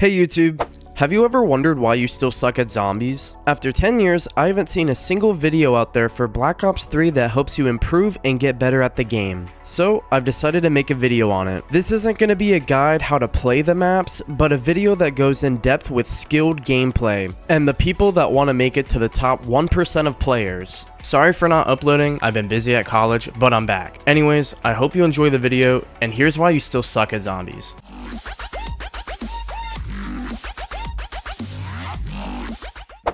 Hey YouTube, have you ever wondered why you still suck at zombies? After 10 years, I haven't seen a single video out there for Black Ops 3 that helps you improve and get better at the game. So, I've decided to make a video on it. This isn't going to be a guide how to play the maps, but a video that goes in depth with skilled gameplay, and the people that want to make it to the top 1% of players. Sorry for not uploading, I've been busy at college, but I'm back. Anyways, I hope you enjoy the video, and here's why you still suck at zombies.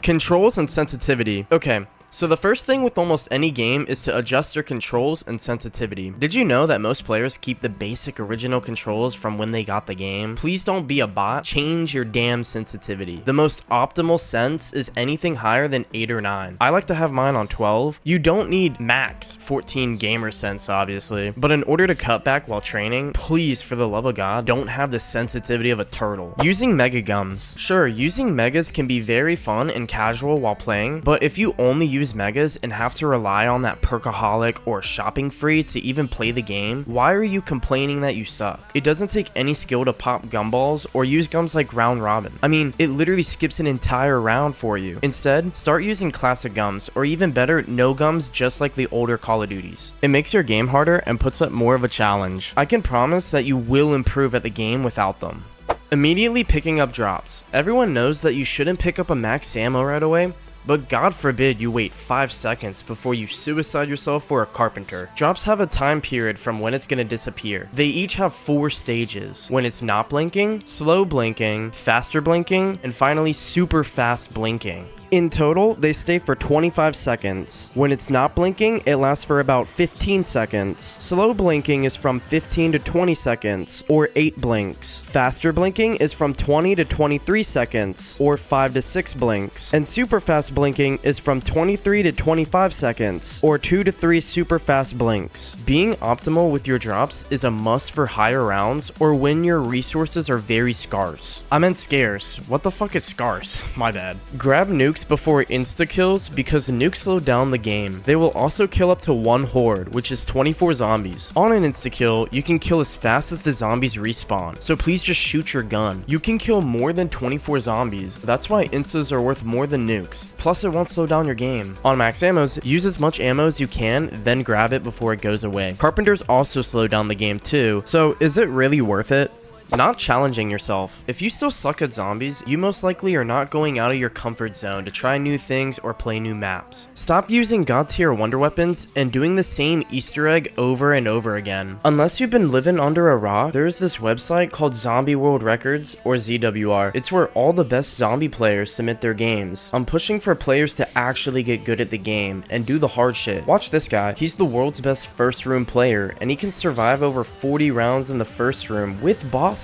Controls and sensitivity. Okay, so the first thing with almost any game is to adjust your controls and sensitivity. Did you know that most players keep the basic original controls from when they got the game? Please don't be a bot, change your damn sensitivity. The most optimal sense is anything higher than 8 or 9. I like to have mine on 12. You don't need max 14 gamer sense obviously, but in order to cut back while training, please for the love of God, don't have the sensitivity of a turtle. Using mega gums. Sure, using megas can be very fun and casual while playing, but if you only use megas and have to rely on that perkaholic or shopping free to even play the game, why are you complaining that you suck? It doesn't take any skill to pop gumballs or use gums like round robin. I mean, it literally skips an entire round for you. Instead, start using classic gums, or even better, no gums, just like the older Call of Duties. It makes your game harder and puts up more of a challenge. I can promise that you will improve at the game without them. Immediately picking up drops. Everyone knows that you shouldn't pick up a max ammo right away, but God forbid you wait 5 seconds before you suicide yourself for a carpenter. Drops have a time period from when it's gonna disappear. They each have 4 stages: when it's not blinking, slow blinking, faster blinking, and finally super fast blinking. In total, they stay for 25 seconds. When it's not blinking, it lasts for about 15 seconds. Slow blinking is from 15 to 20 seconds, or 8 blinks. Faster blinking is from 20 to 23 seconds, or 5 to 6 blinks. And super fast blinking is from 23 to 25 seconds, or 2 to 3 super fast blinks. Being optimal with your drops is a must for higher rounds, or when your resources are very scarce. I meant scarce. What the fuck is scarce? My bad. Grab nukes before insta-kills because nukes slow down the game. They will also kill up to 1 horde, which is 24 zombies. On an insta-kill, you can kill as fast as the zombies respawn, so please just shoot your gun. You can kill more than 24 zombies, that's why instas are worth more than nukes. Plus it won't slow down your game. On max ammos, use as much ammo as you can, then grab it before it goes away. Carpenters also slow down the game too, so is it really worth it? Not challenging yourself. If you still suck at zombies, you most likely are not going out of your comfort zone to try new things or play new maps. Stop using god tier wonder weapons and doing the same Easter egg over and over again. Unless you've been living under a rock, there is this website called Zombie World Records, or ZWR. It's where all the best zombie players submit their games. I'm pushing for players to actually get good at the game and do the hard shit. Watch this guy. He's the world's best first room player, and he can survive over 40 rounds in the first room with bosses.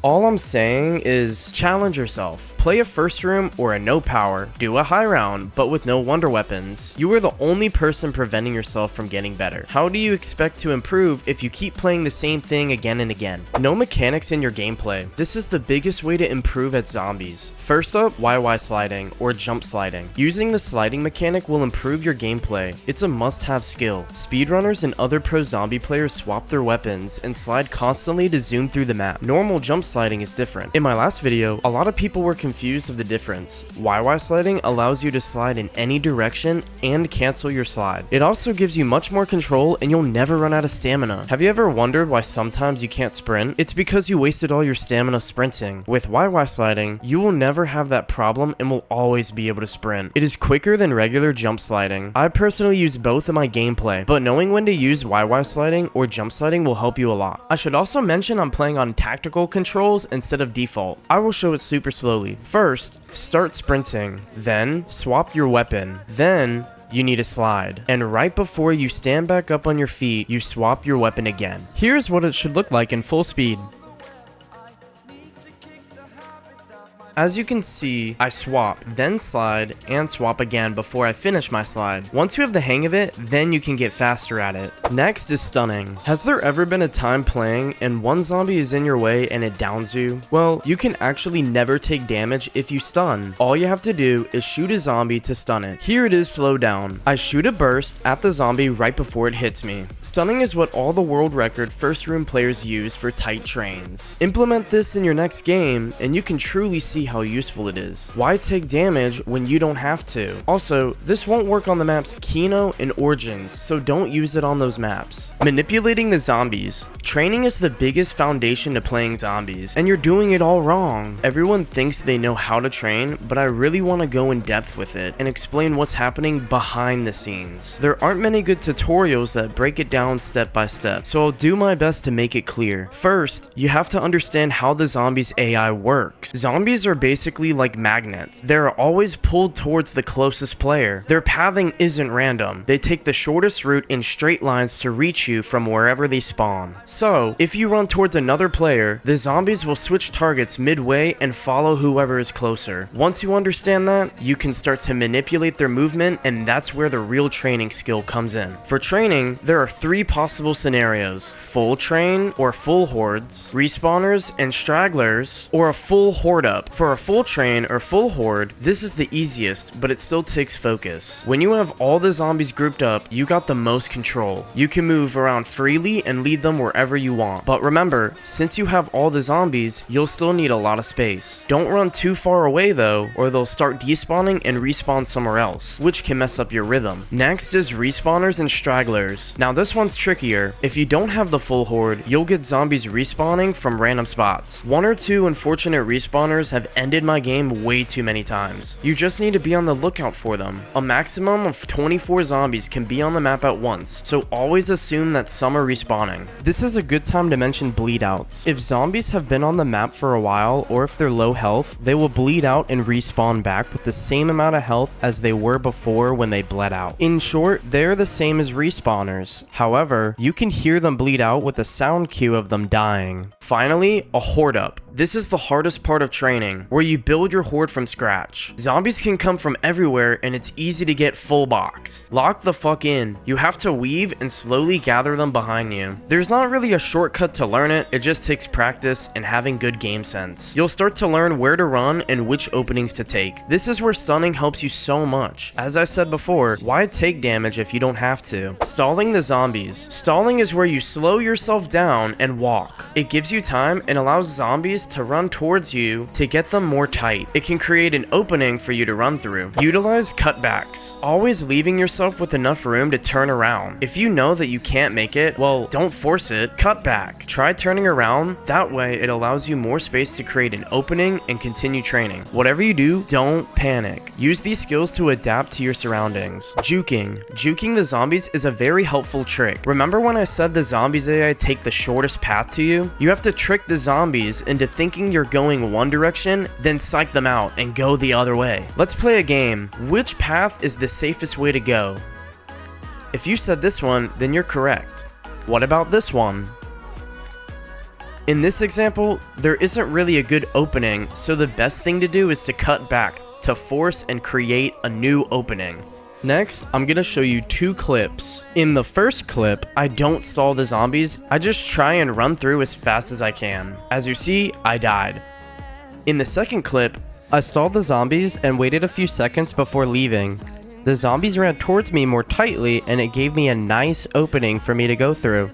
All I'm saying is challenge yourself. Play a first room or a no power. Do a high round, but with no wonder weapons. You are the only person preventing yourself from getting better. How do you expect to improve if you keep playing the same thing again and again? No mechanics in your gameplay. This is the biggest way to improve at zombies. First up, YY sliding or jump sliding. Using the sliding mechanic will improve your gameplay. It's a must-have skill. Speedrunners and other pro zombie players swap their weapons and slide constantly to zoom through the map. Normal jump sliding is different. In my last video, a lot of people were confused of the difference. YY sliding allows you to slide in any direction and cancel your slide. It also gives you much more control and you'll never run out of stamina. Have you ever wondered why sometimes you can't sprint? It's because you wasted all your stamina sprinting. With YY sliding, you will never have that problem and will always be able to sprint. It is quicker than regular jump sliding. I personally use both in my gameplay, but knowing when to use YY sliding or jump sliding will help you a lot. I should also mention I'm playing on tactical controls instead of default. I will show it super slowly. First, start sprinting, then swap your weapon, then you need a slide, and right before you stand back up on your feet, you swap your weapon again. Here's what it should look like in full speed. As you can see, I swap, then slide, and swap again before I finish my slide. Once you have the hang of it, then you can get faster at it. Next is stunning. Has there ever been a time playing and one zombie is in your way and it downs you? Well, you can actually never take damage if you stun. All you have to do is shoot a zombie to stun it. Here it is slowed down. I shoot a burst at the zombie right before it hits me. Stunning is what all the world record first room players use for tight trains. Implement this in your next game and you can truly see how useful it is. Why take damage when you don't have to? Also, this won't work on the maps Kino and Origins, so don't use it on those maps. Manipulating the zombies. Training is the biggest foundation to playing zombies, and you're doing it all wrong. Everyone thinks they know how to train, but I really want to go in depth with it and explain what's happening behind the scenes. There aren't many good tutorials that break it down step by step, so I'll do my best to make it clear. First, you have to understand how the zombies AI works. Zombies are basically like magnets. They're always pulled towards the closest player. Their pathing isn't random. They take the shortest route in straight lines to reach you from wherever they spawn. So, if you run towards another player, the zombies will switch targets midway and follow whoever is closer. Once you understand that, you can start to manipulate their movement, and that's where the real training skill comes in. For training, there are 3 possible scenarios: full train or full hordes, respawners and stragglers, or a full horde up. For a full train or full horde, this is the easiest, but it still takes focus. When you have all the zombies grouped up, you got the most control. You can move around freely and lead them wherever you want. But remember, since you have all the zombies, you'll still need a lot of space. Don't run too far away though, or they'll start despawning and respawn somewhere else, which can mess up your rhythm. Next is respawners and stragglers. Now this one's trickier. If you don't have the full horde, you'll get zombies respawning from random spots. 1 or 2 unfortunate respawners have ended my game way too many times. You just need to be on the lookout for them. A maximum of 24 zombies can be on the map at once, so always assume that some are respawning. This is a good time to mention bleed outs. If zombies have been on the map for a while, or if they're low health, they will bleed out and respawn back with the same amount of health as they were before when they bled out. In short, they're the same as respawners. However, you can hear them bleed out with a sound cue of them dying. Finally, a horde up. This is the hardest part of training, where you build your horde from scratch. Zombies can come from everywhere and it's easy to get full boxed. Lock the fuck in. You have to weave and slowly gather them behind you. There's not really a shortcut to learn it, it just takes practice and having good game sense. You'll start to learn where to run and which openings to take. This is where stunning helps you so much. As I said before, why take damage if you don't have to? Stalling the zombies. Stalling is where you slow yourself down and walk. It gives you time and allows zombies to run towards you to get them more tight. It can create an opening for you to run through. Utilize cutbacks. Always leaving yourself with enough room to turn around. If you know that you can't make it, well, don't force it. Cut back. Try turning around. That way, it allows you more space to create an opening and continue training. Whatever you do, don't panic. Use these skills to adapt to your surroundings. Juking. Juking the zombies is a very helpful trick. Remember when I said the zombies AI take the shortest path to you? You have to trick the zombies into thinking you're going one direction, then psych them out and go the other way. Let's play a game. Which path is the safest way to go? If you said this one, then you're correct. What about this one? In this example, there isn't really a good opening, so the best thing to do is to cut back, to force and create a new opening. Next, I'm gonna show you 2 clips. In the first clip, I don't stall the zombies, I just try and run through as fast as I can. As you see, I died. In the second clip, I stalled the zombies and waited a few seconds before leaving. The zombies ran towards me more tightly and it gave me a nice opening for me to go through.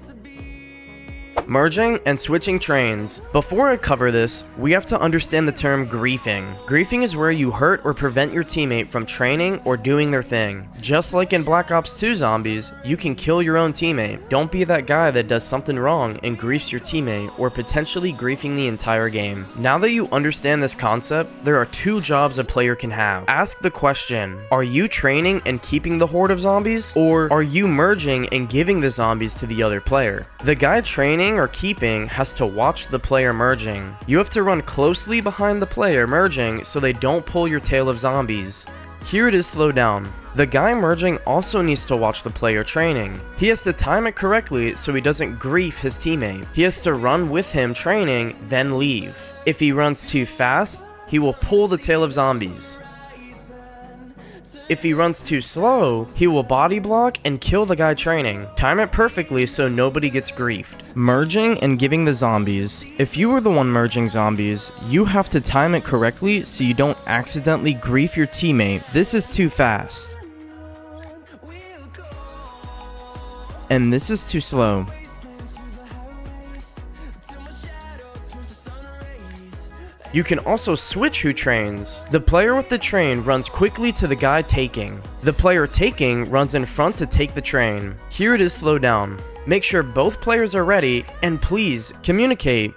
Merging and switching trains. Before I cover this, we have to understand the term griefing. Griefing is where you hurt or prevent your teammate from training or doing their thing. Just like in Black Ops 2 zombies, you can kill your own teammate. Don't be that guy that does something wrong and griefs your teammate or potentially griefing the entire game. Now that you understand this concept, there are 2 jobs a player can have. Ask the question, are you training and keeping the horde of zombies? Or are you merging and giving the zombies to the other player? The guy training or keeping has to watch the player merging. You have to run closely behind the player merging so they don't pull your tail of zombies. Here it is slowed down. The guy merging also needs to watch the player training. He has to time it correctly so he doesn't grief his teammate. He has to run with him training, then leave. If he runs too fast, he will pull the tail of zombies. If he runs too slow, he will body block and kill the guy training. Time it perfectly so nobody gets griefed. Merging and giving the zombies. If you are the one merging zombies, you have to time it correctly so you don't accidentally grief your teammate. This is too fast. And this is too slow. You can also switch who trains. The player with the train runs quickly to the guy taking. The player taking runs in front to take the train. Here it is slowed down. Make sure both players are ready, and please communicate.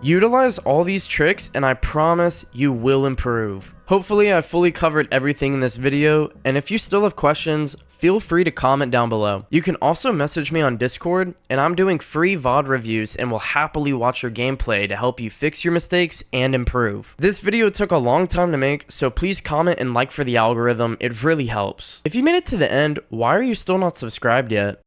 Utilize all these tricks and I promise you will improve. Hopefully I fully covered everything in this video, and if you still have questions, feel free to comment down below. You can also message me on Discord, and I'm doing free VOD reviews and will happily watch your gameplay to help you fix your mistakes and improve. This video took a long time to make, so please comment and like for the algorithm, it really helps. If you made it to the end, why are you still not subscribed yet?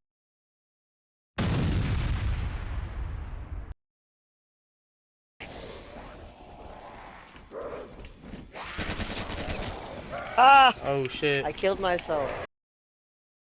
Ah! Oh shit. I killed myself.